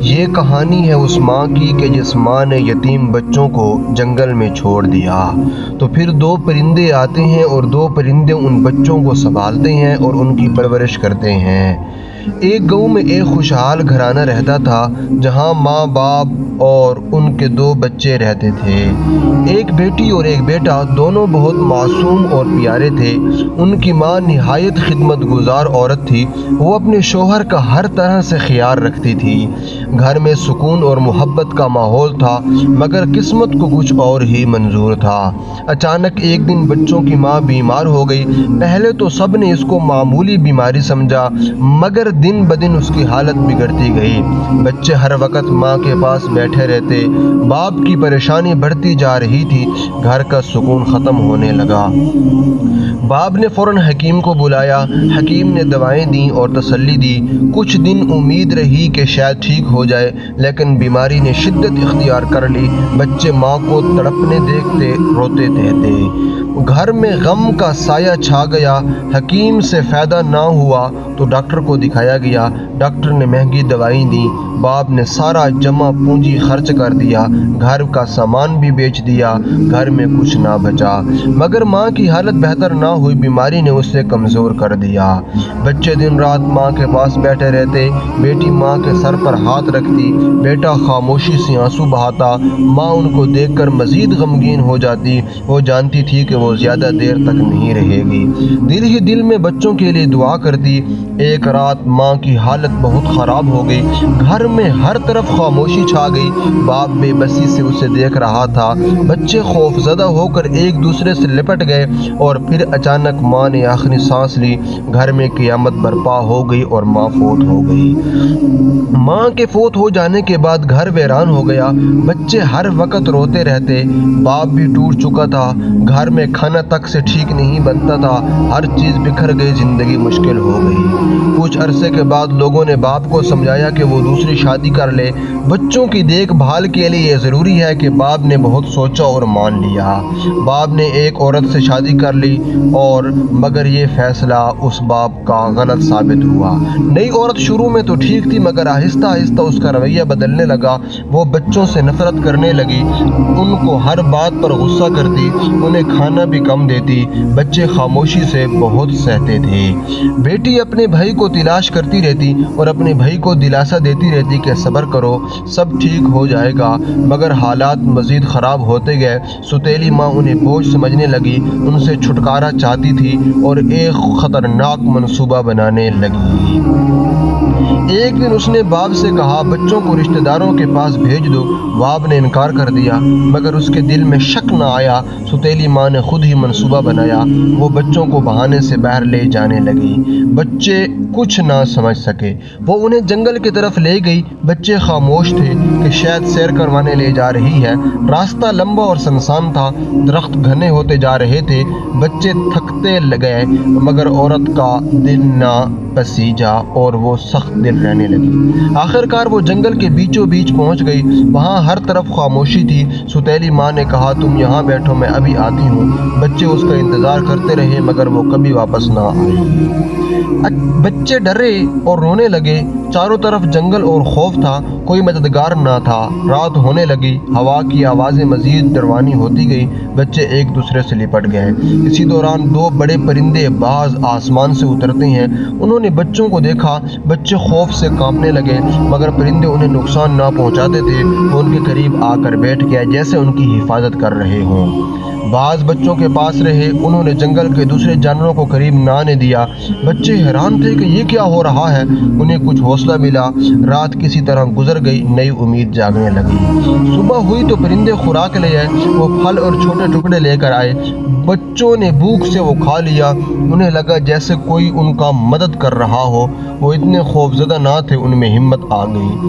یہ کہانی ہے اس ماں کی کہ جس ماں نے یتیم بچوں کو جنگل میں چھوڑ دیا تو پھر دو پرندے آتے ہیں اور دو پرندے ان بچوں کو سنبھالتے ہیں اور ان کی پرورش کرتے ہیں۔ ایک گاؤں میں ایک خوشحال گھرانہ رہتا تھا جہاں ماں باپ اور ان کے دو بچے رہتے تھے۔ ایک بیٹی اور ایک بیٹا، دونوں بہت معصوم اور پیارے تھے۔ ان کی ماں نہایت خدمت گزار عورت تھی۔ وہ اپنے شوہر کا ہر طرح سے خیال رکھتی تھی۔ گھر میں سکون اور محبت کا ماحول تھا، مگر قسمت کو کچھ اور ہی منظور تھا۔ اچانک ایک دن بچوں کی ماں بیمار ہو گئی۔ پہلے تو سب نے اس کو معمولی بیماری سمجھا، مگر دن بدن اس کی حالت بگڑتی گئی۔ بچے ہر وقت ماں کے پاس بیٹھے رہتے، باپ کی پریشانی بڑھتی جا رہی تھی، گھر کا سکون ختم ہونے لگا۔ باپ نے فوراً حکیم کو بلایا۔ حکیم نے دوائیں دیں اور تسلی دی۔ کچھ دن امید رہی کہ شاید ٹھیک ہو جائے، لیکن بیماری نے شدت اختیار کر لی۔ بچے ماں کو تڑپنے دیکھتے روتے رہتے۔ گھر میں غم کا سایہ چھا گیا۔ حکیم سے فائدہ نہ ہوا تو ڈاکٹر کو دکھایا گیا۔ ڈاکٹر نے مہنگی دوائیں دیں۔ باپ نے سارا جمع پونجی خرچ کر دیا، گھر کا سامان بھی بیچ دیا، گھر میں کچھ نہ بچا۔ مگر ماں کی حالت بہتر نہ ہوئی، بیماری نے اسے کمزور کر دیا۔ بچے دن رات ماں کے پاس بیٹھے رہتے، بیٹی ماں کے سر پر ہاتھ رکھتی، بیٹا خاموشی سے آنسو بہاتا۔ ماں ان کو دیکھ کر مزید غمگین ہو جاتی۔ وہ جانتی تھی کہ وہ زیادہ دیر تک نہیں رہے گی، دل ہی دل میں بچوں کے لیے دعا کرتی۔ ایک رات ماں کی حالت بہت خراب ہو گئی، گھر میں ہر طرف خاموشی چھا گئی۔ باپ بے بسی سے اسے دیکھ رہا تھا۔ بچے خوف زدہ ہو کر ایک دوسرے سے لپٹ گئے اور پھر اچانک ماں نے آخری سانس لی۔ گھر میں قیامت برپا ہو گئی اور ماں فوت ہو گئی۔ ماں کے فوت ہو جانے کے بعد گھر ویران ہو گیا۔ بچے ہر وقت روتے رہتے، باپ بھی ٹوٹ چکا تھا، گھر میں کھانا تک سے ٹھیک نہیں بنتا تھا، ہر چیز بکھر گئی، زندگی مشکل ہو گئی۔ کچھ عرصے کے بعد لوگوں نے باپ کو سمجھایا کہ وہ دوسری شادی کر لے۔ بچوں کی دیکھ بھال کے لیے یہ ضروری ہے کہ باپ نے بہت سوچا اور مان لیا۔ باپ نے ایک عورت سے شادی کر لی اور مگر یہ فیصلہ اس باپ کا غلط ثابت ہوا۔ نئی عورت شروع میں تو ٹھیک تھی، مگر آہستہ آہستہ اس کا رویہ بدلنے لگا۔ وہ بچوں سے نفرت کرنے لگی، ان کو ہر بات پر غصہ کرتی، انہیں کھانا بھی کم دیتی۔ بچے خاموشی سے بہت سہتے تھے۔ بیٹی اپنے بھائی کو تلاش کرتی رہتی اور اپنے بھائی کو دلاسا دیتی رہتی کہ صبر کرو، سب ٹھیک ہو جائے گا، مگر حالات مزید خراب ہوتے گئے۔ سوتیلی ماں انہیں بوجھ سمجھنے لگی، ان سے چھٹکارا چاہتی تھی اور ایک خطرناک منصوبہ بنانے لگی۔ ایک دن اس نے باپ سے کہا، بچوں کو رشتہ داروں کے پاس بھیج دو۔ باپ نے انکار کر دیا، مگر اس کے دل میں شک نہ آیا۔ سوتیلی ماں نے خود ہی منصوبہ بنایا۔ وہ بچوں کو بہانے سے باہر لے جانے لگی۔ بچے کچھ نہ سمجھ سکے۔ وہ انہیں جنگل کی طرف لے گئی۔ بچے خاموش تھے کہ شاید سیر کروانے لے جا رہی ہے۔ راستہ لمبا اور سنسان تھا، درخت گھنے ہوتے جا رہے تھے۔ بچے تھکتے گئے، مگر عورت کا دل نہ پسیجا اور وہ سخت دل رہنے لگی۔ آخر کار وہ جنگل کے بیچوں بیچ پہنچ گئی۔ وہاں ہر طرف خاموشی تھی۔ سوتیلی ماں نے کہا، تم یہاں بیٹھو، میں ابھی آتی ہوں۔ بچے اس کا انتظار کرتے رہے، مگر وہ کبھی واپس نہ آئی۔ بچے ڈرے اور رونے لگے۔ چاروں طرف جنگل اور خوف تھا، کوئی مددگار نہ تھا۔ رات ہونے لگی، ہوا کی آوازیں مزید ڈراؤنی ہوتی گئی۔ بچے ایک دوسرے سے لپٹ گئے۔ اسی دوران دو بڑے پرندے باز آسمان سے اترتے ہیں۔ انہوں نے بچوں کو دیکھا۔ بچے خوف سے کانپنے لگے، مگر پرندے انہیں نقصان نہ پہنچاتے تھے۔ وہ ان کے قریب آ کر بیٹھ گئے جیسے ان کی حفاظت کر رہے ہوں۔ باز بچوں کے پاس رہے، انہوں نے جنگل کے دوسرے جانوروں کو قریب نہ آنے دیا۔ بچے حیران تھے کہ یہ کیا ہو رہا ہے۔ انہیں کچھ حوصلہ ملا۔ رات کسی طرح گزر گئی، نئی امید جاگنے لگی۔ صبح ہوئی تو پرندے خوراک لے آئے۔ وہ پھل اور چھوٹے ٹکڑے لے کر آئے۔ بچوں نے بھوک سے وہ کھا لیا۔ انہیں لگا جیسے کوئی ان کا مدد کر رہا ہو۔ وہ اتنے خوفزدہ نہ تھے، ان میں ہمت آ گئی۔